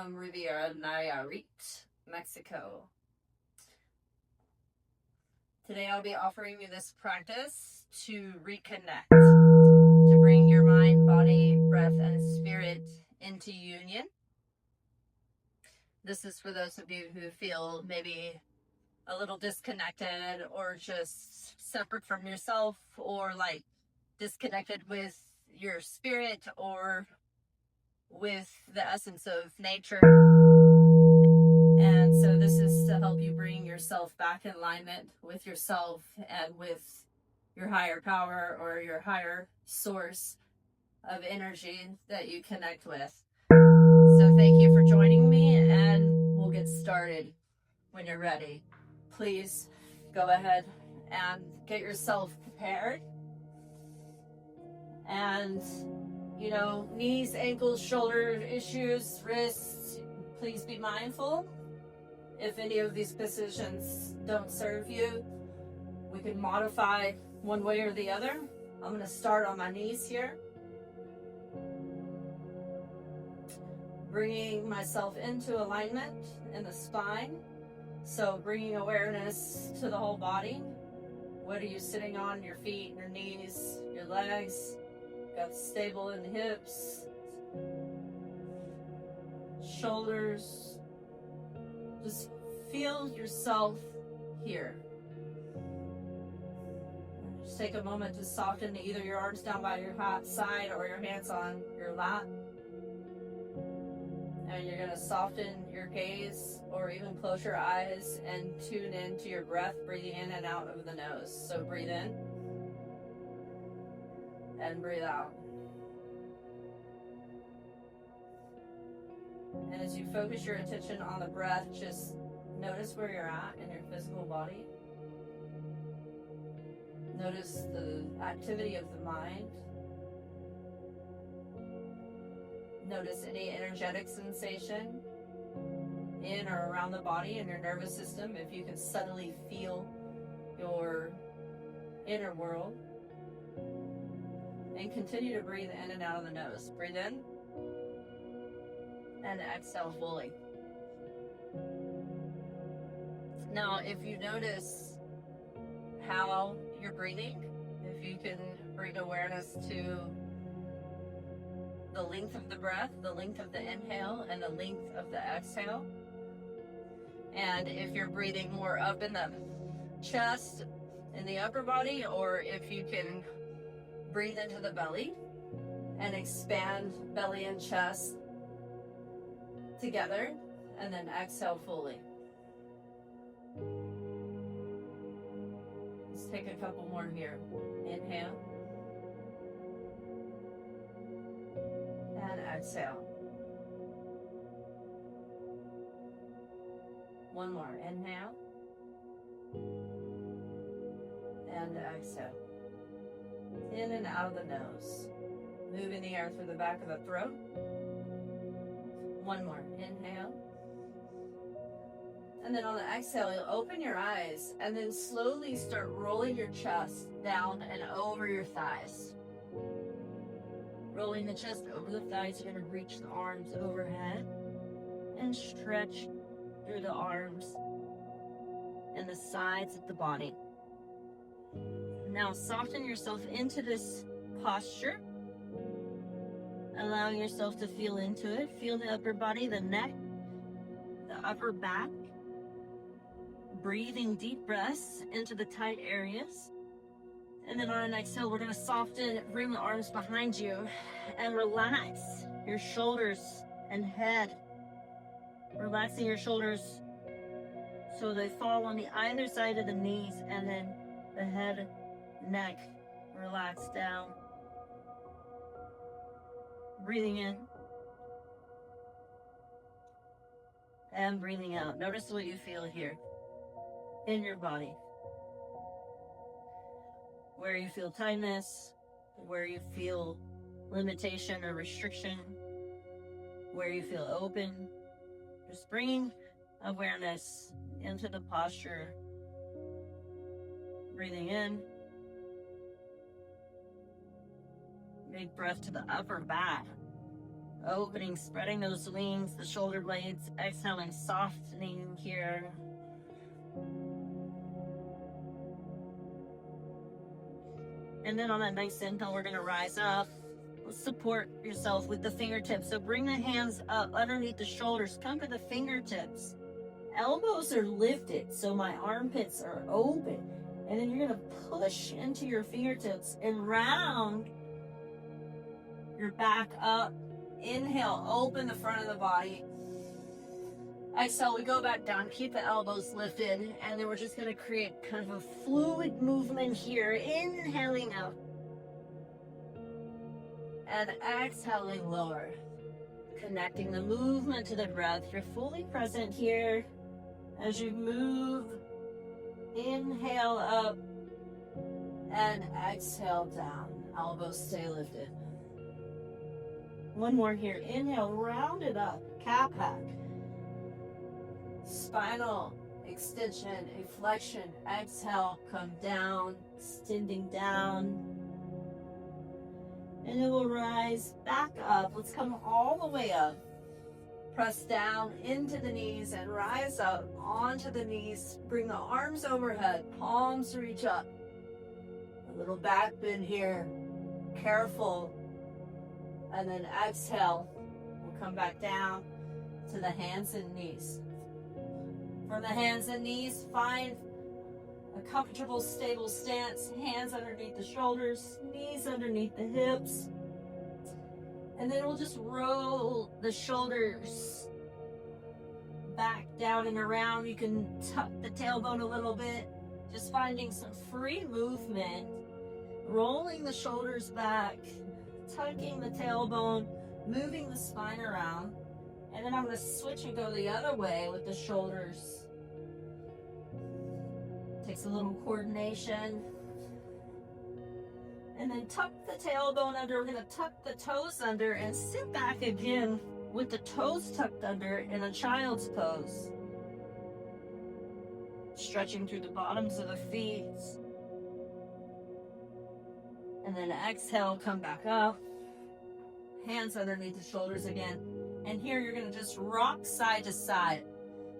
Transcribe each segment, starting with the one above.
from Riviera Nayarit, Mexico. Today I'll be offering you this practice to reconnect, to bring your mind, body, breath, and spirit into union. This is for those of you who feel maybe a little disconnected or just separate from yourself, or like disconnected with your spirit or with the essence of nature. And so this is to help you bring yourself back in alignment with yourself and with your higher power or your higher source of energy that you connect with. So thank you for joining me, and we'll get started when you're ready. Please go ahead and get yourself prepared. And, knees, ankles, shoulder issues, wrists, please be mindful. If any of these positions don't serve you, we can modify one way or the other. I'm going to start on my knees here. Bringing myself into alignment in the spine. So bringing awareness to the whole body. What are you sitting on? Your feet, your knees, your legs. Got stable in the hips. Shoulders. Just feel yourself here. Just take a moment to soften either your arms down by your side or your hands on your lap. And you're going to soften your gaze or even close your eyes and tune into your breath, breathing in and out of the nose. So breathe in and breathe out. And as you focus your attention on the breath, just notice where you're at in your physical body. Notice the activity of the mind. Notice any energetic sensation in or around the body and your nervous system, if you can subtly feel your inner world. And continue to breathe in and out of the nose. Breathe in and exhale fully. Now, if you notice how you're breathing, if you can bring awareness to the length of the breath, the length of the inhale, and the length of the exhale. And if you're breathing more up in the chest, in the upper body, or if you can breathe into the belly and expand belly and chest together, and then exhale fully. Let's take a couple more here. Inhale. And exhale. One more. Inhale. And exhale. In and out of the nose. Moving the air through the back of the throat. One more. Inhale. And then on the exhale, you'll open your eyes and then slowly start rolling your chest down and over your thighs. Rolling the chest over the thighs, you're going to reach the arms overhead and stretch through the arms and the sides of the body. Now soften yourself into this posture, allowing yourself to feel into it. Feel the upper body, the neck, the upper back. Breathing deep breaths into the tight areas. And then on an exhale, we're going to soften, bring the arms behind you and relax your shoulders and head. Relaxing your shoulders so they fall on the either side of the knees, and then the head, neck, relax down. Breathing in and breathing out. Notice what you feel here in your body. Where you feel tightness, where you feel limitation or restriction, where you feel open. Just bringing awareness into the posture. Breathing in. Big breath to the upper back. Opening, spreading those wings, the shoulder blades. Exhaling, softening here. And then on that nice inhale, we're gonna rise up. Support yourself with the fingertips. So bring the hands up underneath the shoulders. Come to the fingertips. Elbows are lifted, so my armpits are open. And then you're gonna push into your fingertips and round your back up. Inhale, open the front of the body. Exhale, we go back down, keep the elbows lifted, and then we're just gonna create kind of a fluid movement here. Inhaling out. And exhaling lower. Connecting the movement to the breath. You're fully present here as you move. Inhale up and exhale down. Elbows stay lifted. One more here. Inhale, round it up. Cat hack. Spinal extension, flexion. Exhale, come down, extending down. And it will rise back up. Let's come all the way up. Press down into the knees and rise up onto the knees. Bring the arms overhead, palms reach up. A little back bend here. Careful. And then exhale. We'll come back down to the hands and knees. From the hands and knees, find a comfortable, stable stance. Hands underneath the shoulders, knees underneath the hips. And then we'll just roll the shoulders back down and around. You can tuck the tailbone a little bit. Just finding some free movement. Rolling the shoulders back, tucking the tailbone, moving the spine around. And then I'm going to switch and go the other way with the shoulders. Takes a little coordination. And then tuck the tailbone under. We're going to tuck the toes under and sit back again with the toes tucked under in a child's pose. Stretching through the bottoms of the feet. And then exhale, come back up. Hands underneath the shoulders again. And here you're going to just rock side to side.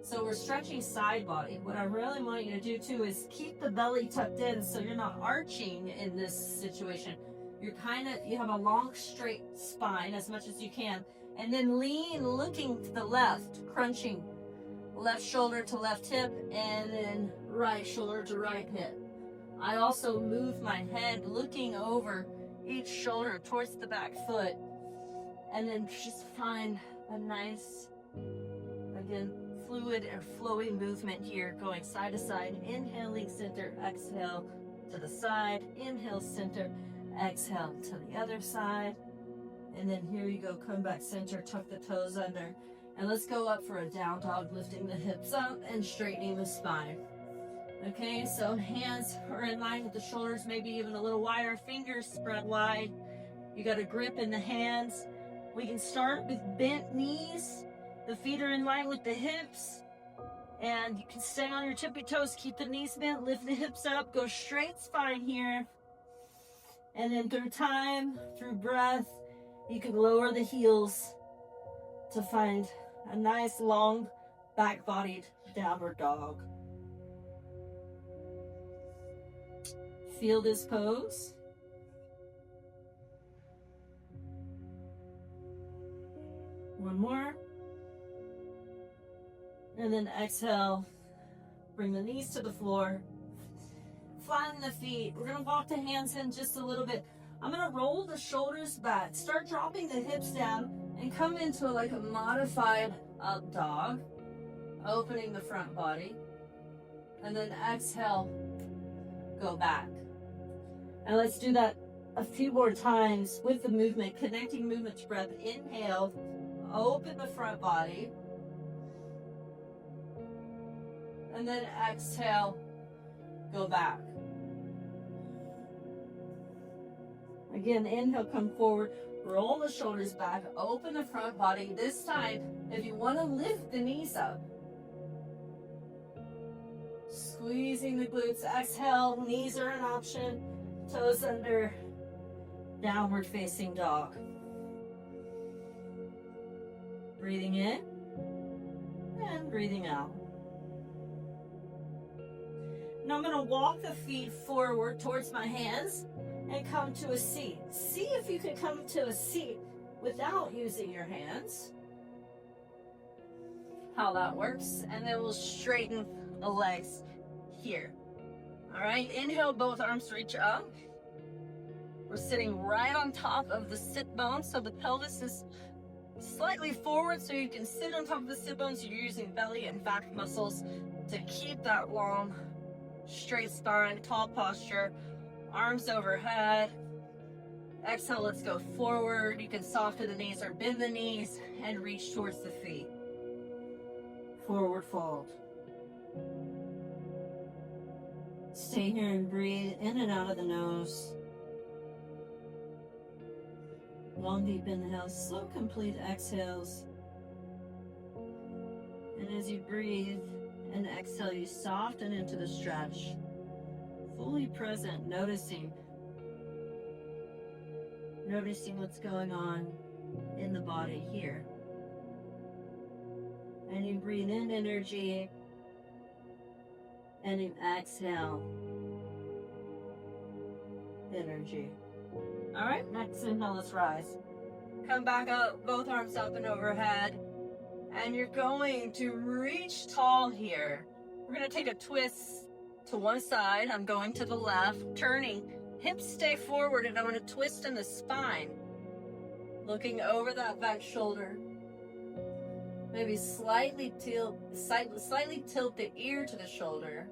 So we're stretching side body. What I really want you to do too is keep the belly tucked in so you're not arching in this situation. You have a long straight spine as much as you can. And then lean, looking to the left, crunching left shoulder to left hip and then right shoulder to right hip. I also move my head looking over each shoulder towards the back foot. And then just find a nice, again, fluid or flowing movement here, going side to side. Inhaling center, exhale to the side. Inhale center, exhale to the other side. And then here you go, come back center, tuck the toes under. And let's go up for a down dog, lifting the hips up and straightening the spine. Okay, so hands are in line with the shoulders, maybe even a little wider, fingers spread wide. You got a grip in the hands. We can start with bent knees. The feet are in line with the hips. And you can stay on your tippy toes, keep the knees bent, lift the hips up, go straight spine here. And then through time, through breath, you can lower the heels to find a nice long back-bodied downward dog. Feel this pose. One more. And then exhale. Bring the knees to the floor. Flatten the feet. We're going to walk the hands in just a little bit. I'm going to roll the shoulders back. Start dropping the hips down and come into like a modified up dog. Opening the front body. And then exhale. Go back. And let's do that a few more times with the movement, connecting movement to breath. Inhale, open the front body. And then exhale, go back. Again, inhale, come forward, roll the shoulders back, open the front body. This time, if you want to lift the knees up, squeezing the glutes, exhale, knees are an option. Toes under, downward facing dog. Breathing in and breathing out. And I'm going to walk the feet forward towards my hands and come to a seat. See if you can come to a seat without using your hands. How that works. And then we'll straighten the legs here. All right, inhale, both arms reach up. We're sitting right on top of the sit bones, so the pelvis is slightly forward so you can sit on top of the sit bones. You're using belly and back muscles to keep that long, straight spine, tall posture, arms overhead. Exhale, let's go forward. You can soften the knees or bend the knees and reach towards the feet. Forward fold. Stay here and breathe in and out of the nose. Long deep inhales, slow complete exhales. And as you breathe and exhale, you soften into the stretch. Fully present, noticing what's going on in the body here. And you breathe in energy, and you exhale energy. All right, next inhale, let's rise. Come back up, both arms up and overhead. And you're going to reach tall here. We're going to take a twist to one side. I'm going to the left, turning. Hips stay forward, and I'm going to twist in the spine. Looking over that back shoulder. Maybe slightly tilt the ear to the shoulder.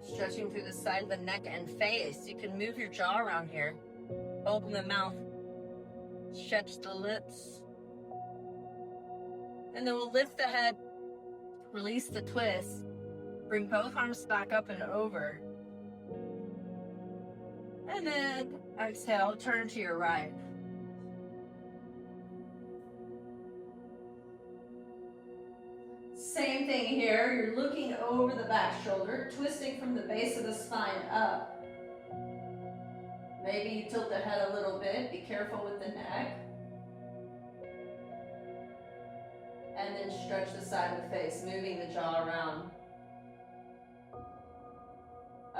Stretching through the side of the neck and face. You can move your jaw around here. Open the mouth. Stretch the lips. And then we'll lift the head. Release the twist. Bring both arms back up and over. And then exhale, turn to your right. Same thing here. You're looking over the back shoulder, twisting from the base of the spine up. Maybe you tilt the head a little bit. Be careful with the neck. And then stretch the side of the face, moving the jaw around.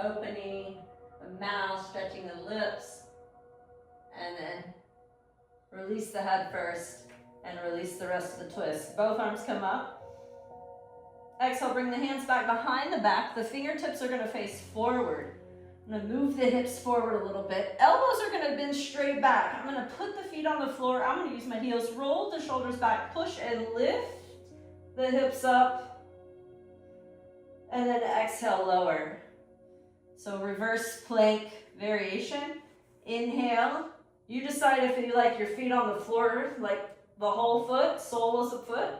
Opening the mouth, stretching the lips. And then release the head first and release the rest of the twist. Both arms come up. Exhale, bring the hands back behind the back. The fingertips are going to face forward. I'm going to move the hips forward a little bit. Elbows are going to bend straight back. I'm going to put the feet on the floor. I'm going to use my heels. Roll the shoulders back. Push and lift the hips up. And then exhale, lower. So reverse plank variation. Inhale. You decide if you like your feet on the floor, like the whole foot, sole of the foot,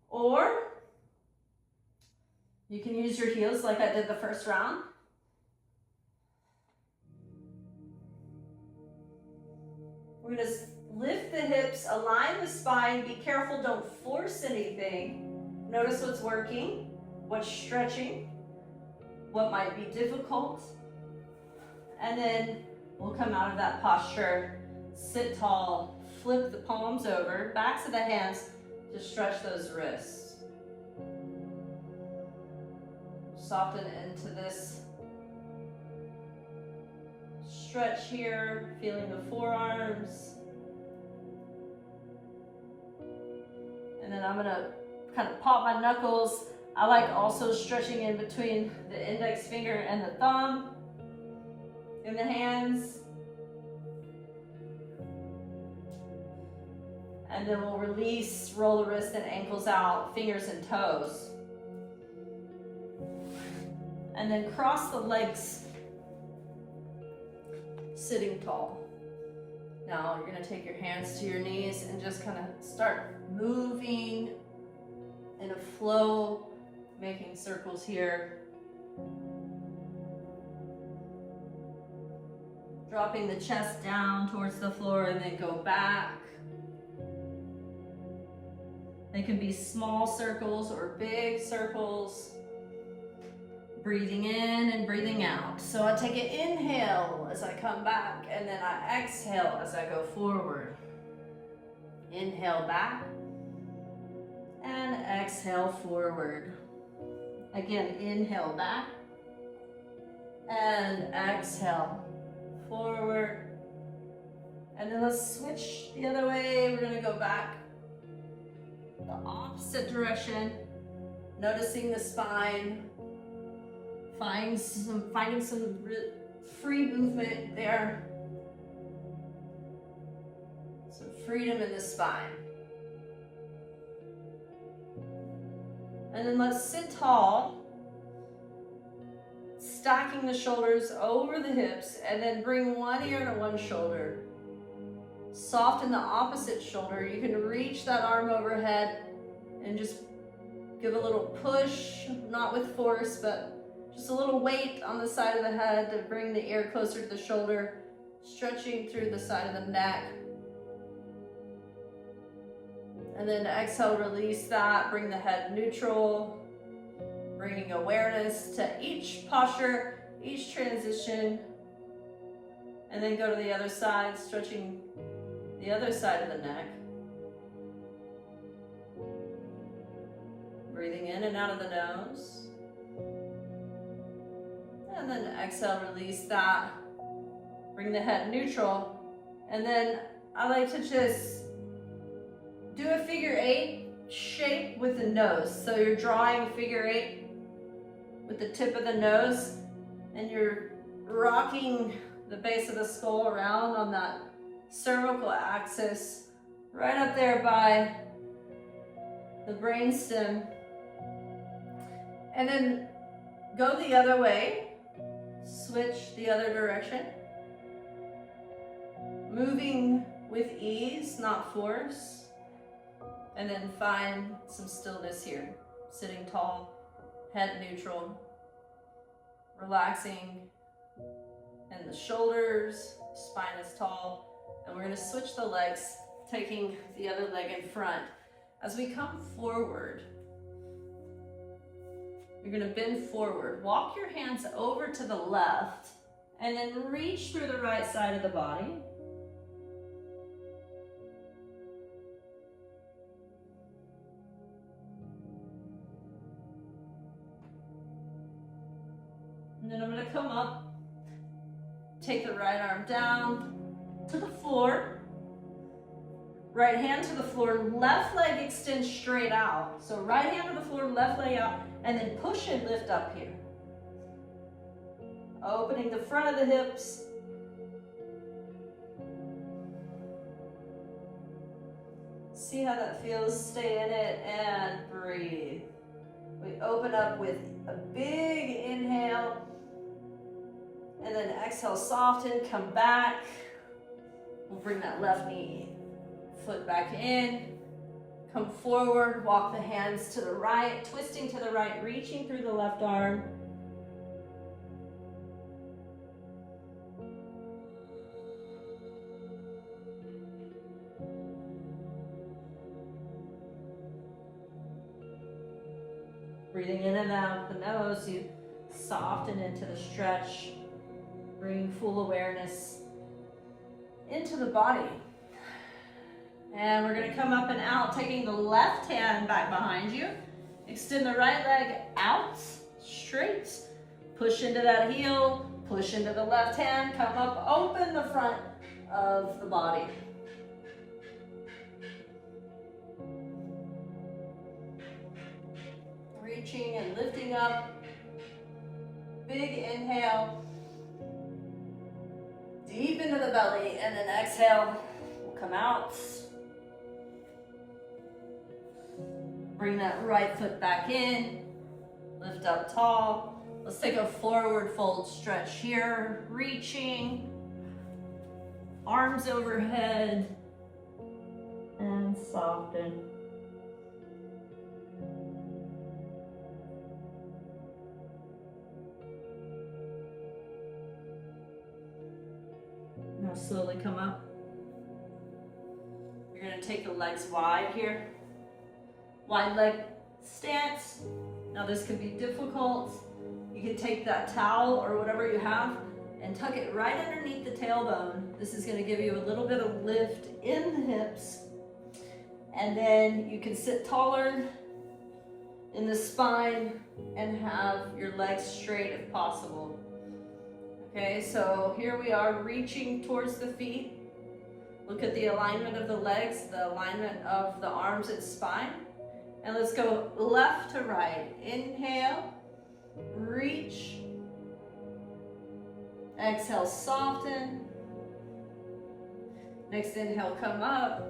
or you can use your heels like I did the first round. We're going to lift the hips, align the spine. Be careful, don't force anything. Notice what's working, what's stretching, what might be difficult. And then we'll come out of that posture, sit tall, flip the palms over, backs of the hands to stretch those wrists. Soften into this stretch here, feeling the forearms. And then I'm gonna kind of pop my knuckles. I like also stretching in between the index finger and the thumb in the hands. And then we'll release, roll the wrists and ankles out, fingers and toes. And then cross the legs, sitting tall. Now you're gonna take your hands to your knees and just kind of start moving in a flow, making circles here. Dropping the chest down towards the floor and then go back. They can be small circles or big circles. Breathing in and breathing out. So I take an inhale as I come back, and then I exhale as I go forward. Inhale back, and exhale forward. Again, inhale back, and exhale forward. And then let's switch the other way. We're gonna go back the opposite direction, noticing the spine, finding some free movement there, some freedom in the spine. And then let's sit tall, stacking the shoulders over the hips, and then bring one ear to one shoulder. Soften the opposite shoulder. You can reach that arm overhead and just give a little push, not with force, but just a little weight on the side of the head to bring the ear closer to the shoulder, stretching through the side of the neck. And then exhale, release that, bring the head neutral, bringing awareness to each posture, each transition, and then go to the other side, stretching the other side of the neck. Breathing in and out of the nose. And then exhale, release that. Bring the head neutral. And then I like to just do a figure 8 shape with the nose. So you're drawing a figure 8 with the tip of the nose, and you're rocking the base of the skull around on that cervical axis, right up there by the brainstem. And then go the other way, switch the other direction, moving with ease, not force. And then find some stillness here, sitting tall, head neutral, relaxing in the shoulders, spine is tall. And we're going to switch the legs, taking the other leg in front. As we come forward, you're going to bend forward. Walk your hands over to the left, and then reach through the right side of the body. And then I'm going to come up, take the right arm down to the floor, right hand to the floor, left leg extends straight out. So right hand to the floor, left leg out, and then push and lift up here. Opening the front of the hips. See how that feels, stay in it, and breathe. We open up with a big inhale, and then exhale, soften, come back. We'll bring that left knee, foot back in, come forward, walk the hands to the right, twisting to the right, reaching through the left arm. Breathing in and out the nose, you soften into the stretch, bring full awareness into the body. And we're going to come up and out, taking the left hand back behind you. Extend the right leg out, straight. Push into that heel, push into the left hand, come up, open the front of the body. Reaching and lifting up. Big inhale. Deep into the belly, and then exhale. We'll come out. Bring that right foot back in. Lift up tall. Let's take a forward fold stretch here. Reaching. Arms overhead. And soften. Now slowly come up. You're going to take the legs wide here. Wide leg stance. Now this could be difficult. You You can take that towel or whatever you have and tuck it right underneath the tailbone. This is going to give you a little bit of lift in the hips. And then you can sit taller in the spine and have your legs straight if possible. Okay, so here we are reaching towards the feet. Look at the alignment of the legs, the alignment of the arms and spine. And let's go left to right. Inhale, reach. Exhale, soften. Next inhale, come up.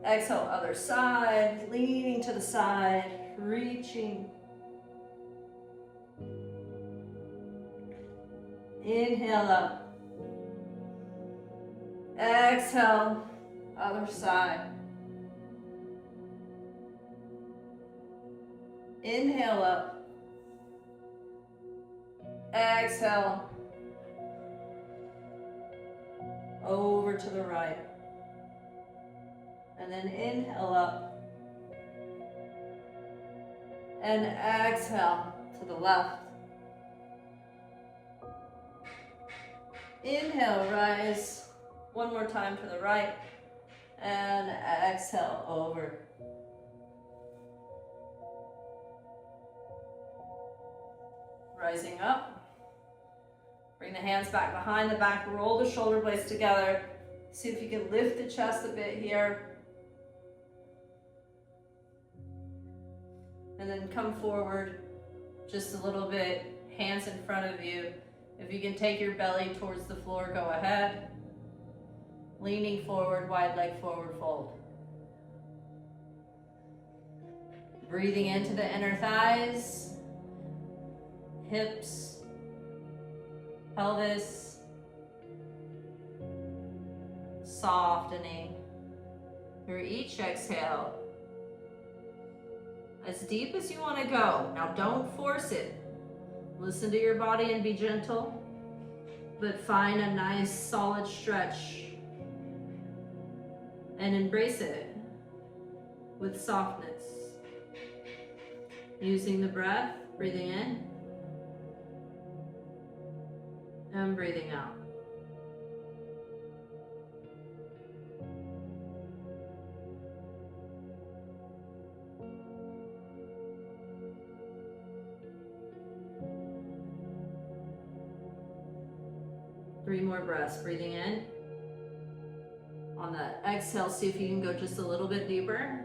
Exhale, other side, leaning to the side, reaching. Inhale up. Exhale, other side. Inhale up. Exhale. Over to the right. And then inhale up. And exhale to the left. Inhale, rise. One more time to the right. And exhale, over. Rising up. Bring the hands back behind the back. Roll the shoulder blades together. See if you can lift the chest a bit here. And then come forward just a little bit, hands in front of you. If you can take your belly towards the floor, go ahead. Leaning forward, wide leg forward fold. Breathing into the inner thighs, hips, pelvis, softening through each exhale. As deep as you want to go. Now don't force it. Listen to your body and be gentle, but find a nice solid stretch and embrace it with softness. Using the breath, breathing in and breathing out. Three more breaths, breathing in. On the exhale, see if you can go just a little bit deeper.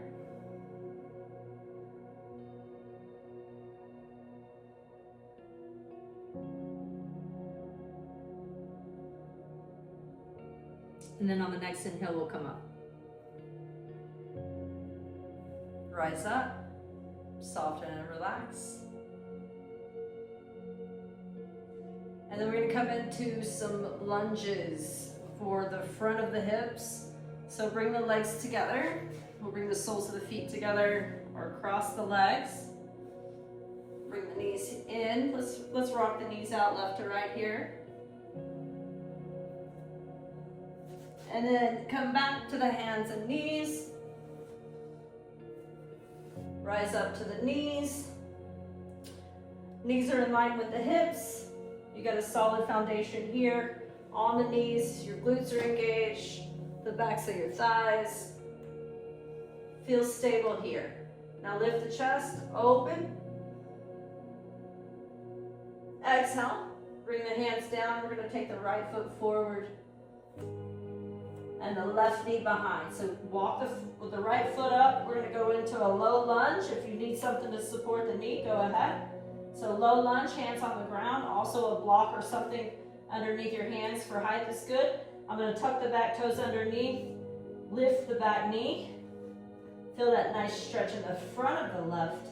And then on the next inhale, we'll come up. Rise up, soften and relax. And then we're going to come into some lunges for the front of the hips. So bring the legs together. We'll bring the soles of the feet together or across the legs. Bring the knees in. Let's rock the knees out left to right here. And then come back to the hands and knees. Rise up to the knees. Knees are in line with the hips. You got a solid foundation here. On the knees, your glutes are engaged, the backs of your thighs. Feel stable here. Now lift the chest, open. Exhale, bring the hands down. We're gonna take the right foot forward and the left knee behind. So walk with the right foot up. We're gonna go into a low lunge. If you need something to support the knee, go ahead. So low lunge, hands on the ground, also a block or something underneath your hands for height is good. I'm going to tuck the back toes underneath, lift the back knee, feel that nice stretch in the front of the left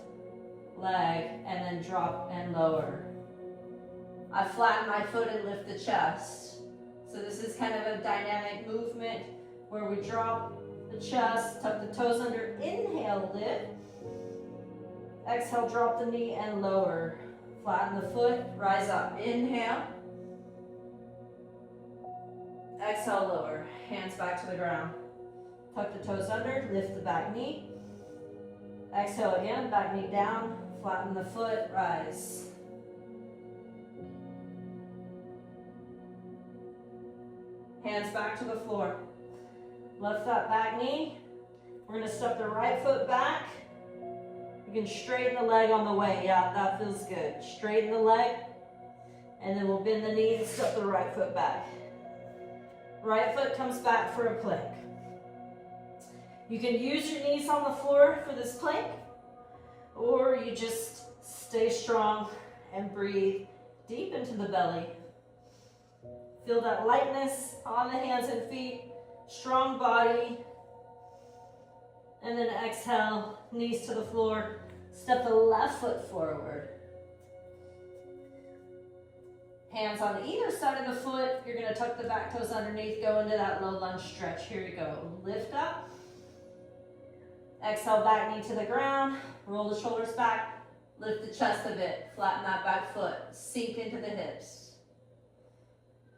leg, and then drop and lower. I flatten my foot and lift the chest. So this is kind of a dynamic movement where we drop the chest, tuck the toes under, inhale, lift. Exhale, drop the knee and lower. Flatten the foot, rise up. Inhale. Exhale, lower. Hands back to the ground. Tuck the toes under, lift the back knee. Exhale again, back knee down. Flatten the foot, rise. Hands back to the floor. Lift that back knee. We're gonna step the right foot back. You can straighten the leg on the way. Yeah, that feels good. Straighten the leg, and then we'll bend the knee and step the right foot back. Right foot comes back for a plank. You can use your knees on the floor for this plank, or you just stay strong and breathe deep into the belly. Feel that lightness on the hands and feet, strong body. And then exhale, knees to the floor. Step the left foot forward. Hands on either side of the foot. You're gonna tuck the back toes underneath, go into that low lunge stretch. Here you go. Lift up. Exhale, back knee to the ground. Roll the shoulders back. Lift the chest a bit. Flatten that back foot. Sink into the hips.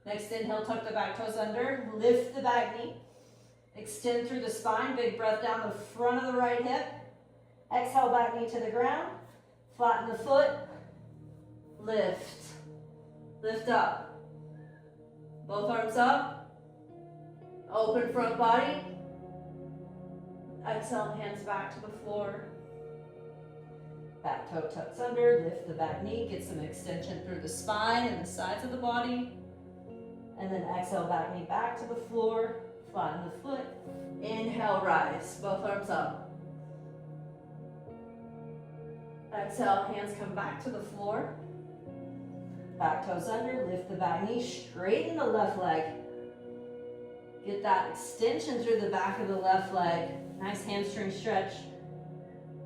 Next inhale, tuck the back toes under. Lift the back knee. Extend through the spine. Big breath down the front of the right hip. Exhale, back knee to the ground. Flatten the foot. Lift. Lift up. Both arms up. Open front body. Exhale, hands back to the floor. Back toe tucks under. Lift the back knee. Get some extension through the spine and the sides of the body. And then exhale, back knee back to the floor. Flatten the foot. Inhale, rise. Both arms up. Exhale, hands come back to the floor. Back toes under. Lift the back knee. Straighten the left leg. Get that extension through the back of the left leg. Nice hamstring stretch.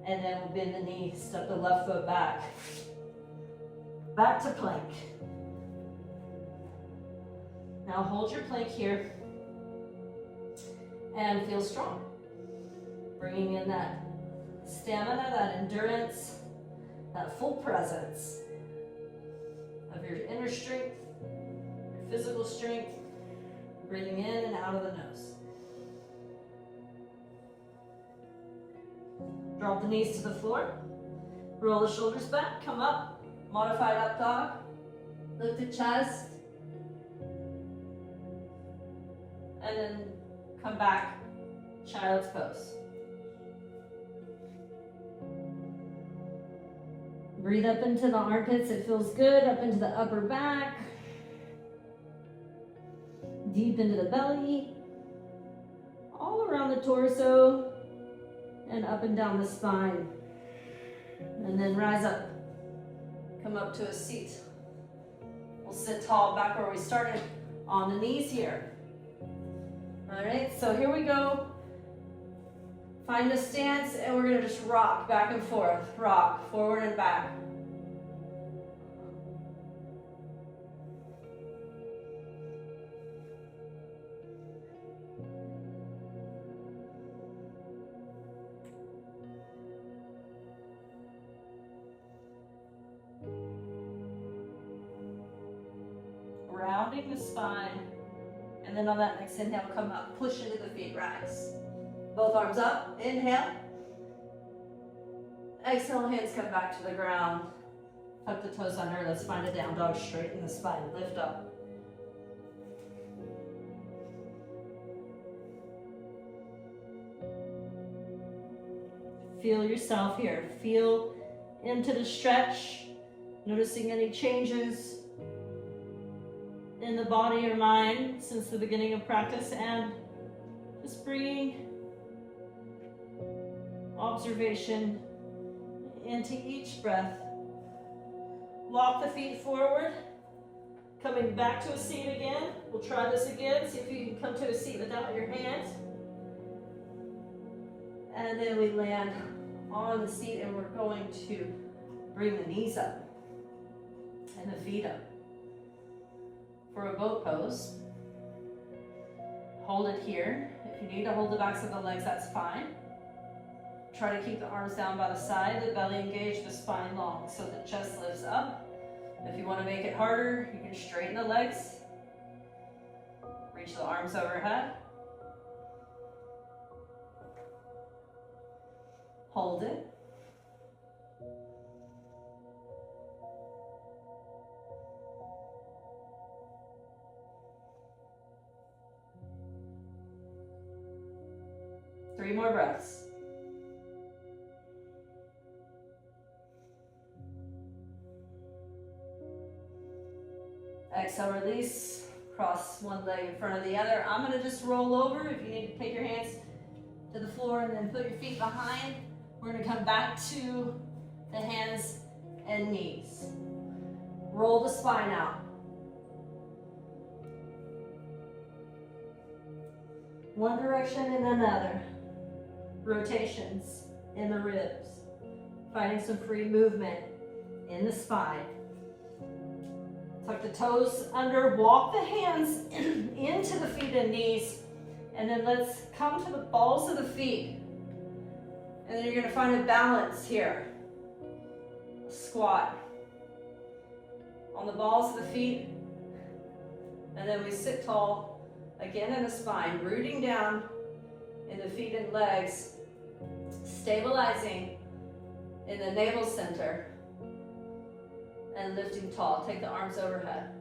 And then we'll bend the knee. Step the left foot back. Back to plank. Now hold your plank here and feel strong. Bringing in that stamina, that endurance, that full presence of your inner strength, your physical strength, breathing in and out of the nose. Drop the knees to the floor. Roll the shoulders back, come up. Modified up dog. Lift the chest. And then come back, child's pose. Breathe up into the armpits, it feels good. Up into the upper back. Deep into the belly. All around the torso. And up and down the spine. And then rise up. Come up to a seat. We'll sit tall back where we started on the knees here. All right, so here we go. Find the stance and we're gonna just rock back and forth. Rock, forward and back. Rounding the spine. And then on that next inhale, come up, push into the feet, rise. Both arms up, inhale. Exhale, hands come back to the ground. Tuck the toes under, let's find a down dog, straighten the spine, lift up. Feel yourself here, feel into the stretch, noticing any changes in the body or mind since the beginning of practice, and just bringing observation into each breath. Walk the feet forward, coming back to a seat again. We'll try this again, see if you can come to a seat without your hands. And then we land on the seat and we're going to bring the knees up and the feet up. For a boat pose, hold it here. If you need to hold the backs of the legs, that's fine. Try to keep the arms down by the side, the belly engaged, the spine long, so the chest lifts up. If you want to make it harder, you can straighten the legs. Reach the arms overhead. Hold it. 3 more breaths. Exhale, release. Cross one leg in front of the other. I'm going to just roll over. If you need to take your hands to the floor and then put your feet behind, we're going to come back to the hands and knees. Roll the spine out. One direction and another. Rotations in the ribs. Finding some free movement in the spine. Tuck the toes under, walk the hands into the feet and knees, and then let's come to the balls of the feet. And then you're going to find a balance here. Squat on the balls of the feet, and then we sit tall again in the spine, rooting down in the feet and legs, stabilizing in the navel center, and lifting tall. Take the arms overhead.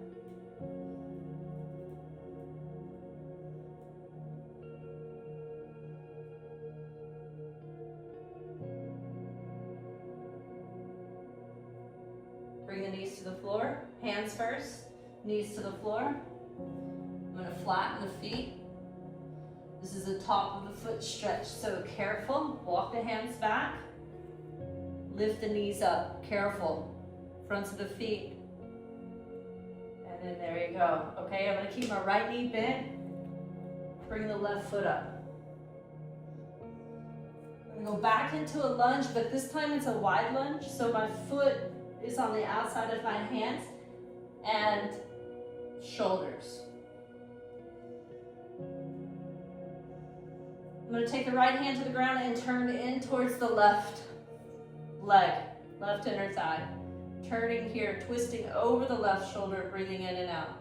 Bring the knees to the floor. Hands first, knees to the floor. I'm going to flatten the feet. This is the top of the foot stretch, so careful. Walk the hands back. Lift the knees up, careful. Fronts of the feet. And then there you go. Okay, I'm going to keep my right knee bent. Bring the left foot up. I'm going to go back into a lunge, but this time it's a wide lunge, so my foot is on the outside of my hands and shoulders. I'm going to take the right hand to the ground and turn in towards the left leg, left inner thigh. Turning here, twisting over the left shoulder, breathing in and out.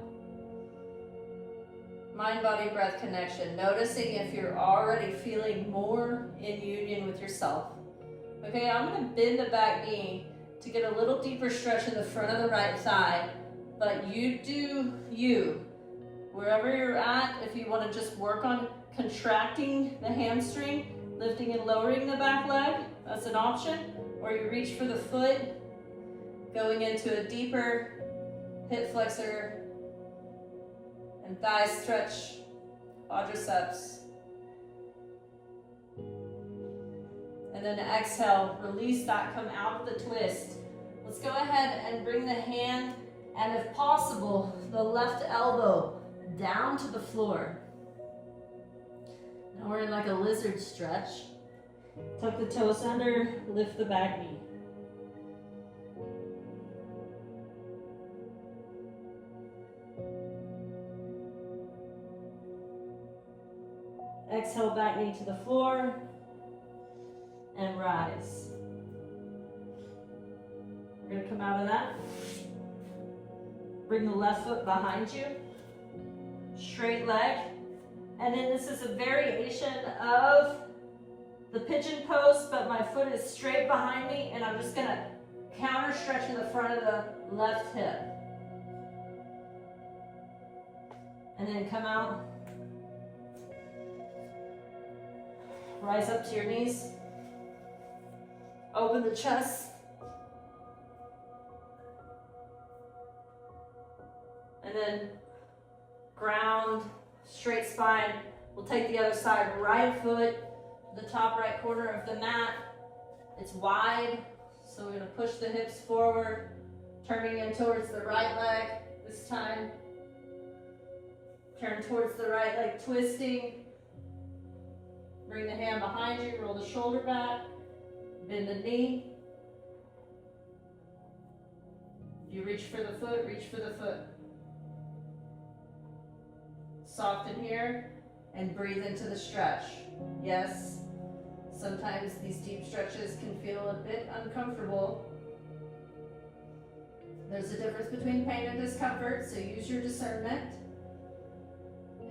Mind-body breath connection. Noticing if you're already feeling more in union with yourself. Okay, I'm going to bend the back knee to get a little deeper stretch in the front of the right thigh. But you do you. Wherever you're at, if you want to just work on contracting the hamstring, lifting and lowering the back leg, that's an option. Or you reach for the foot, going into a deeper hip flexor and thigh stretch, quadriceps. And then exhale, release that, come out of the twist. Let's go ahead and bring the hand and if possible, the left elbow down to the floor. Now we're in like a lizard stretch. Tuck the toes under, lift the back knee. Exhale, back knee to the floor, and rise. We're going to come out of that. Bring the left foot behind you, straight leg, and then this is a variation of the pigeon pose, but my foot is straight behind me, and I'm just going to counter stretch in the front of the left hip. And then come out. Rise up to your knees. Open the chest. And then ground, straight spine. We'll take the other side. Right foot, the top right corner of the mat. It's wide, so we're going to push the hips forward, turning in towards the right leg this time. Turn towards the right leg, twisting. Bring the hand behind you, roll the shoulder back, bend the knee. You reach for the foot, reach for the foot. Soften here and breathe into the stretch. Yes, sometimes these deep stretches can feel a bit uncomfortable. There's a difference between pain and discomfort, so use your discernment.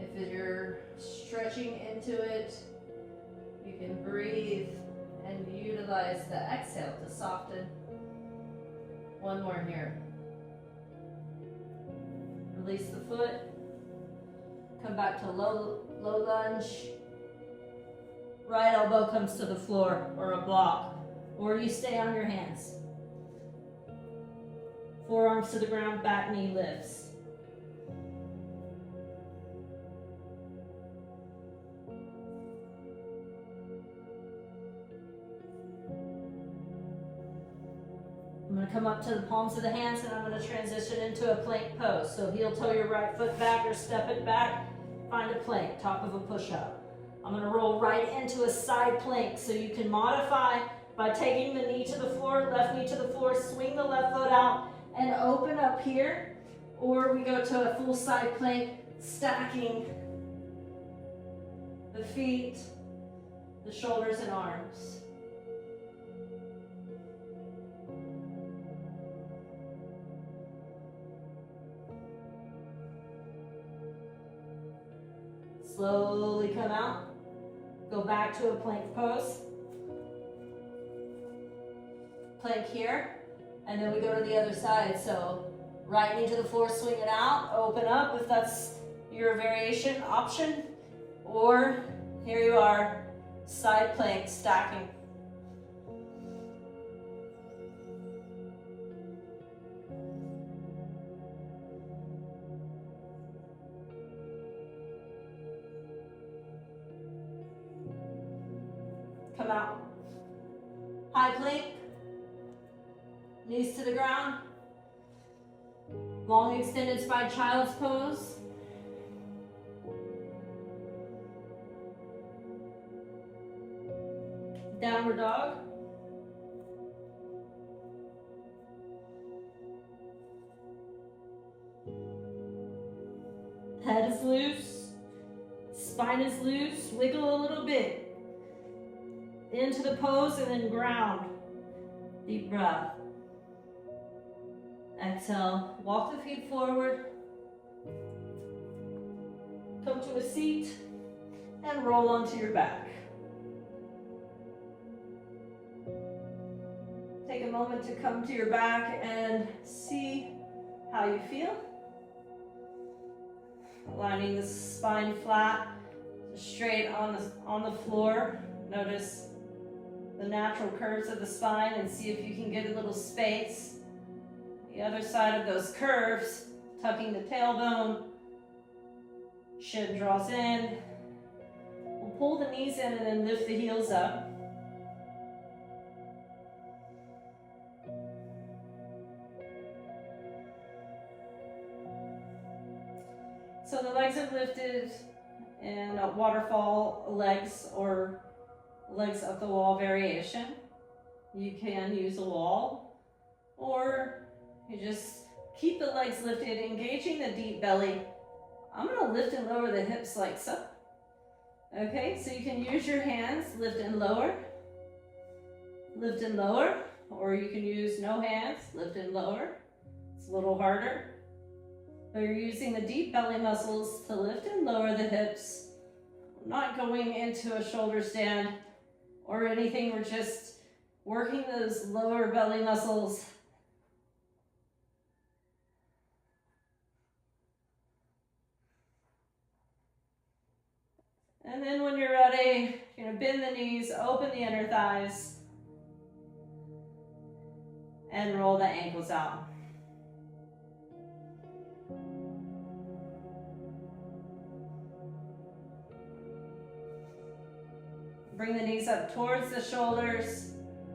If you're stretching into it, you can breathe and utilize the exhale to soften. One more here. Release the foot. Come back to low lunge. Right elbow comes to the floor or a block, or you stay on your hands. Forearms to the ground, back knee lifts. I'm going to come up to the palms of the hands and I'm going to transition into a plank pose. So heel toe your right foot back or step it back. Find a plank, top of a push-up. I'm going to roll right into a side plank, so you can modify by taking the knee to the floor, left knee to the floor, swing the left foot out and open up here. Or we go to a full side plank, stacking the feet, the shoulders and arms. Slowly come out. Go back to a plank pose. Plank here. And then we go to the other side. So right knee to the floor, swing it out. Open up if that's your variation option. Or here you are, side plank, stacking. Come out. High plank. Knees to the ground. Long extended spine, child's pose. Downward dog. Head is loose. Spine is loose. Wiggle a little bit. Into the pose and then ground. Deep breath. Exhale. Walk the feet forward. Come to a seat and roll onto your back. Take a moment to come to your back and see how you feel. Aligning the spine flat, straight on the floor. Notice the natural curves of the spine and see if you can get a little space. The other side of those curves, tucking the tailbone, shin draws in. We'll pull the knees in and then lift the heels up. So the legs are lifted in a waterfall legs or legs up the wall variation. You can use a wall, or you just keep the legs lifted, engaging the deep belly. I'm going to lift and lower the hips like so. Okay, so you can use your hands, lift and lower, or you can use no hands, lift and lower. It's a little harder. But you're using the deep belly muscles to lift and lower the hips. Not going into a shoulder stand or anything. We're just working those lower belly muscles. And then when you're ready, you're going to bend the knees, open the inner thighs, and roll the ankles out. Bring the knees up towards the shoulders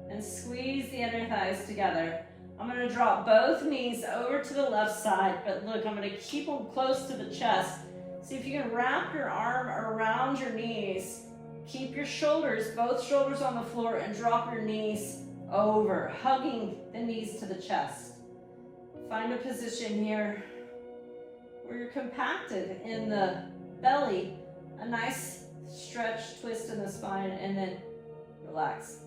and squeeze the inner thighs together. I'm going to drop both knees over to the left side, but look, I'm going to keep them close to the chest. See if you can wrap your arm around your knees. Keep your shoulders, both shoulders on the floor, and drop your knees over, hugging the knees to the chest. Find a position here where you're compacted in the belly, a nice stretch, twist in the spine, and then relax.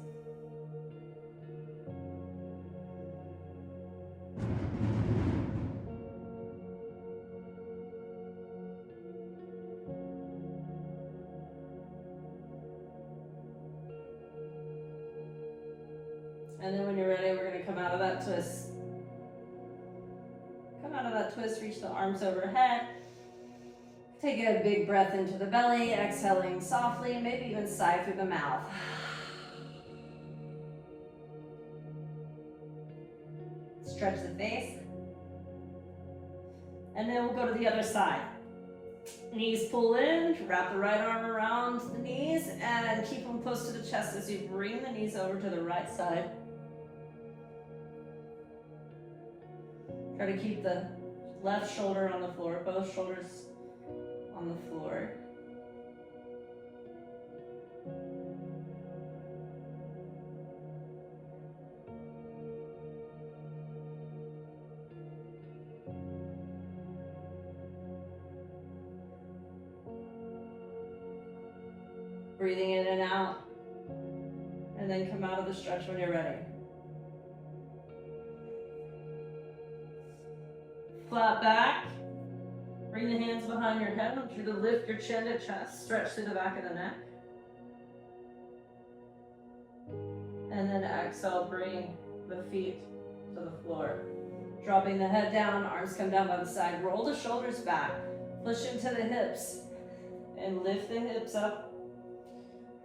And then when you're ready, we're going to come out of that twist. Come out of that twist, reach the arms overhead. Take a big breath into the belly, exhaling softly, maybe even sigh through the mouth. Stretch the face. And then we'll go to the other side. Knees pull in, wrap the right arm around the knees, and keep them close to the chest as you bring the knees over to the right side. Try to keep the left shoulder on the floor, both shoulders on the floor. Breathing in and out, and then come out of the stretch when you're ready. Flat back, bring the hands behind your head. I want you to lift your chin to chest, stretch through the back of the neck. And then exhale, bring the feet to the floor. Dropping the head down, arms come down by the side. Roll the shoulders back, push into the hips, and lift the hips up.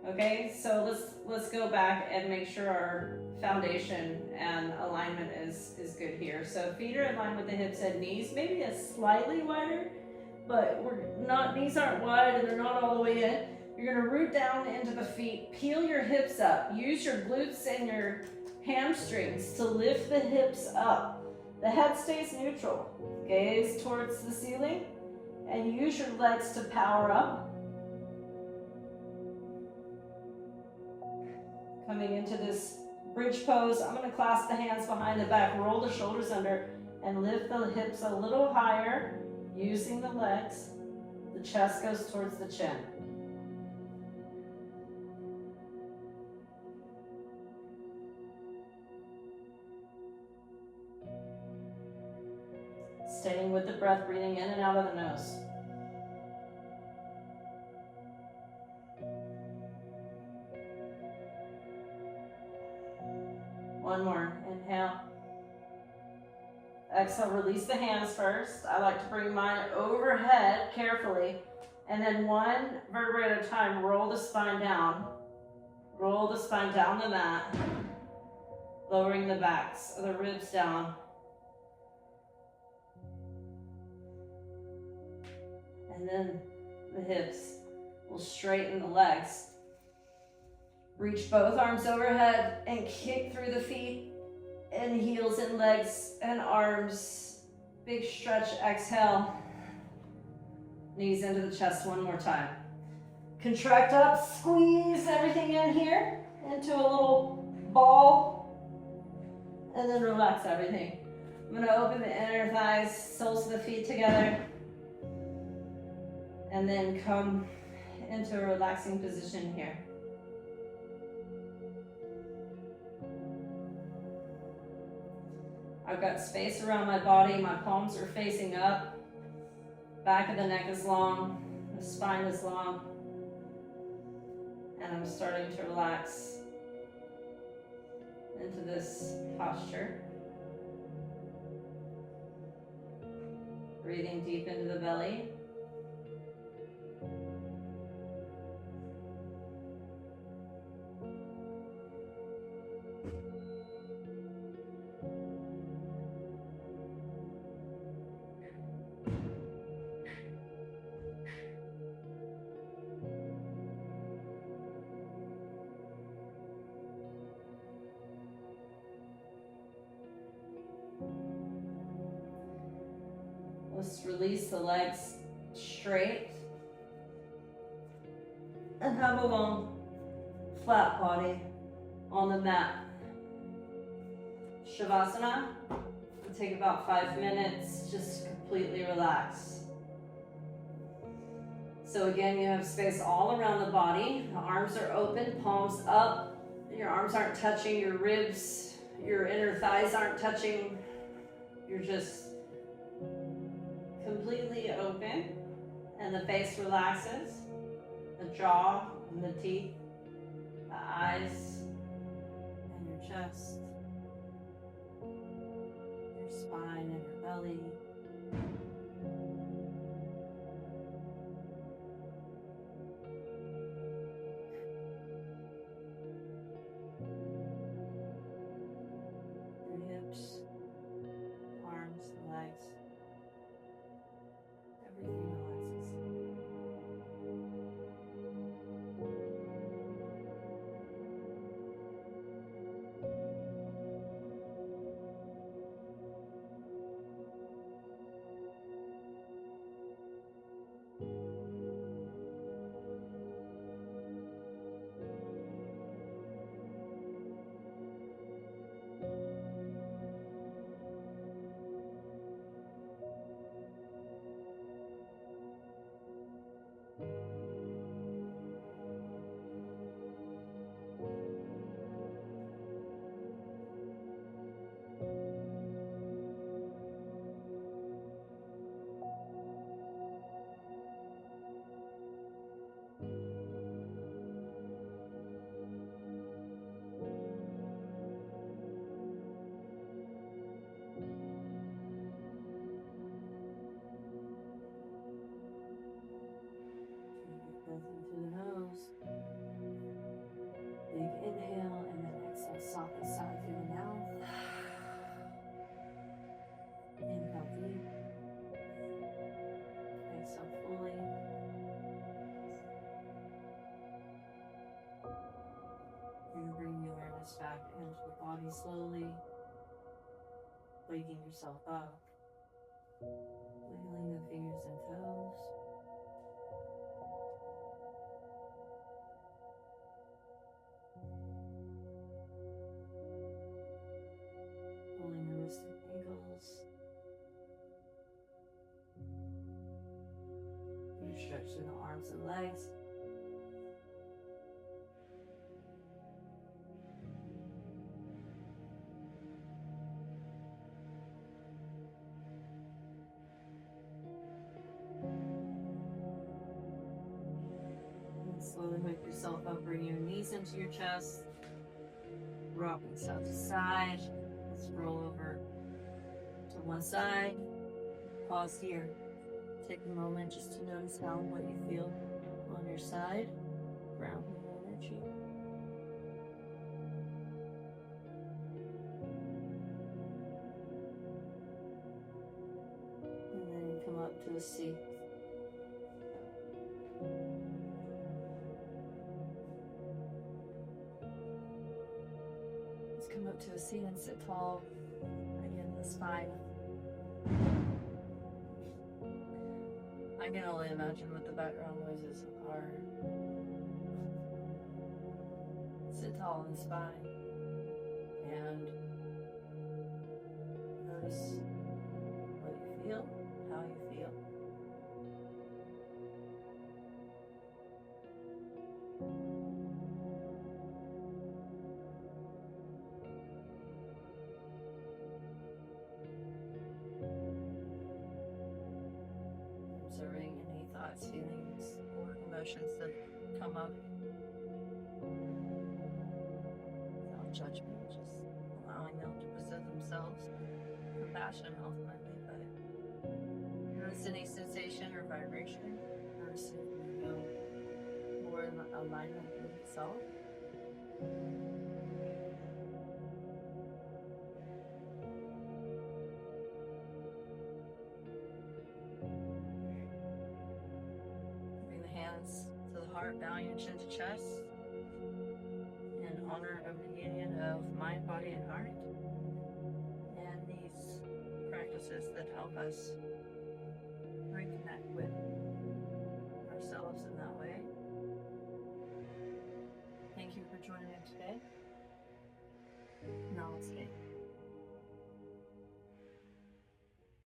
Okay, so let's go back and make sure our foundation and alignment is good here. So feet are in line with the hips and knees, maybe a slightly wider, but knees aren't wide and they're not all the way in. You're gonna root down into the feet, peel your hips up, use your glutes and your hamstrings to lift the hips up. The head stays neutral, gaze towards the ceiling, and use your legs to power up. Coming into this bridge pose, I'm going to clasp the hands behind the back, roll the shoulders under, and lift the hips a little higher, using the legs. The chest goes towards the chin. Staying with the breath, breathing in and out of the nose. One more. Inhale. Exhale, release the hands first. I like to bring mine overhead carefully. And then one vertebrae at a time, roll the spine down. Roll the spine down the mat. Lowering the backs of the ribs down. And then the hips. We'll straighten the legs. Reach both arms overhead and kick through the feet and heels and legs and arms. Big stretch, exhale. Knees into the chest one more time. Contract up, squeeze everything in here into a little ball. And then relax everything. I'm gonna open the inner thighs, soles of the feet together. And then come into a relaxing position here. I've got space around my body, my palms are facing up, back of the neck is long, the spine is long, and I'm starting to relax into this posture. Breathing deep into the belly. Let's release the legs straight and have a long, flat body on the mat. Shavasana will take about 5 minutes, just completely relax. So again, you have space all around the body. The arms are open, palms up. Your arms aren't touching your ribs. Your inner thighs aren't touching. You're just completely open, and the face relaxes, the jaw and the teeth, the eyes and your chest, your spine and your belly. body slowly, waking yourself up, wiggling the fingers and toes. Only notice the ankles. You stretch through the arms and legs. And slowly wake yourself up, bring your knees into your chest, rocking side to side. Let's roll over to one side. Pause here. Take a moment just to notice how and what you feel on your side. Grounding energy. And then come up to a seat. Let's come up to a seat and sit tall. Again, the spine. I can only imagine what the background noises are. Sit tall in the spine and notice what you feel, how you feel. Observing any thoughts, feelings, or emotions that come up. Without judgment, just allowing them to present themselves. Compassion ultimately, but notice any sensation or vibration. Notice if you feel more in alignment with yourself. Bring the hands to the heart, bowing your chin to chest. In honor of the union of mind, body, and heart. And these practices that help us reconnect with ourselves in that way. Thank you for joining me today. Namaste.